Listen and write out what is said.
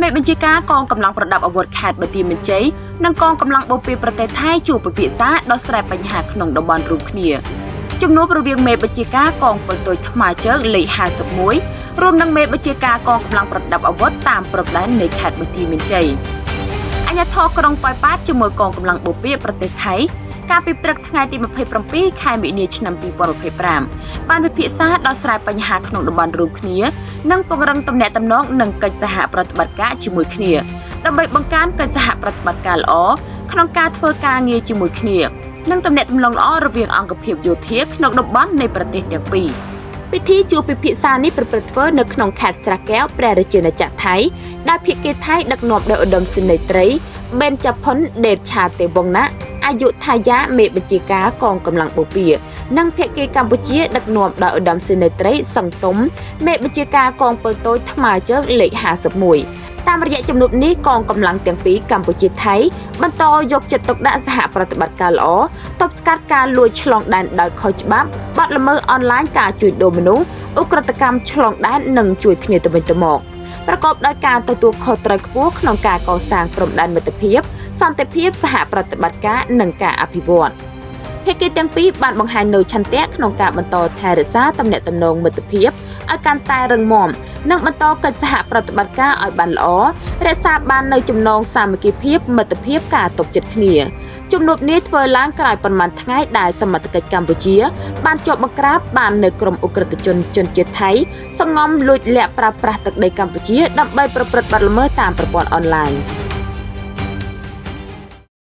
មេបញ្ជាការកងកម្លាំងប្រដាប់អាវុធខេត្តបន្ទាយមានជ័យនិងកងកម្លាំងបូព៌ាប្រទេសថៃជួបពិភាក្សាដោះស្រាយបញ្ហាក្នុងតំបន់រួមគ្នាជំនួបរវាងមេបញ្ជាការកងពលទុយថ្មើរជើងលេខ51រួមនឹងមេបញ្ជាការកងកម្លាំងប្រដាប់អាវុធតាមព្រំដែននៃខេត្តបន្ទាយមានជ័យអាជ្ញាធរក្រុងប៉ោយប៉ែតជាមួយកងកម្លាំងបូព៌ាប្រទេសថៃកាលពីព្រឹកថ្ងៃទី27ខែមិនិនាឆ្នាំ2025បានពិភាក្សាដោះស្រាយបញ្ហាក្នុងតំបន់រួមគ្នានិងពង្រឹងទំនាក់ទំនងនិងកិច្ចសហប្រតិបត្តិការជាមួយគ្នាដើម្បីបង្កើនកិច្ចសហប្រតិបត្តិការល្អក្នុងការធ្វើការងារជាមួយគ្នានិងទំនាក់ទំនងល្អរវាងអង្គភាពយោធាក្នុងតំបន់នៃប្រទេសទាំងពីរពិធីជួបពិភាក្សានេះប្រព្រឹត្តធ្វើនៅក្នុងខេត្តស្រះកែវព្រះរាជាណាចក្រថៃដែលភាគីថៃដឹកនាំដោយឧត្តមសេនីយ៍ត្រីបេនចាផុនដេតឆាទេវងណាអាយុថាយាមេបញ្ជាការកងកម្លាំងបូព៌ានិងភាគីកម្ពុជាដឹកនាំដោយឧត្តមសេនីយ៍ត្រីសង្ទុំមេបញ្ជាការកងពលតូចថ្មើរជើងលេខ51តាមរយៈជំនួបនេះកងកម្លាំងទាំងពីរកម្ពុជាថៃបន្តយកចិត្តទុកដាក់សហប្រតិបត្តិការល្អទប់ស្កាត់ការលួចឆ្លងដែនដោយខុសច្បាប់បទល្មើសអនឡាញការជួញដូរមនុស្សឧក្រិដ្ឋកម្មឆ្លងដែននិងជួយគ្នាទៅវិញទៅមកប្រកបដោយការទទួលខុសត្រូវខ្ពស់ក្នុងការកសាងព្រំដែនមិត្តភាពសន្តិភាពសហប្រតិបត្តិការនិងការអភិវឌ្ឍន៍ភាគីទាំងពីរបានបង្ហាញនូវឆន្ទៈក្នុងការបន្តថែរក្សាទំនាក់ទំនងមិត្តភាពឲ្យកាន់តែរឹងមាំនិងបន្តកិច្ចសហប្រតិបត្តិការឲ្យបានល្អរក្សាបាននូវចំណងសាមគ្គីភាពមិត្តភាពការទុកចិត្តគ្នាជំនួបនេះធ្វើឡើងក្រោយប៉ុន្មានថ្ងៃដែលសមត្ថកិច្ចកម្ពុជាបានជាប់បង្ក្រាបបាននៅក្រុមឧក្រិដ្ឋជនជនជាតិថៃសង្ងំលួចលាក់ប្រើប្រាស់ទឹកដីកម្ពុជាដើម្បីប្រព្រឹត្តបទល្មើសតាមប្រព័ន្ធអនឡាញ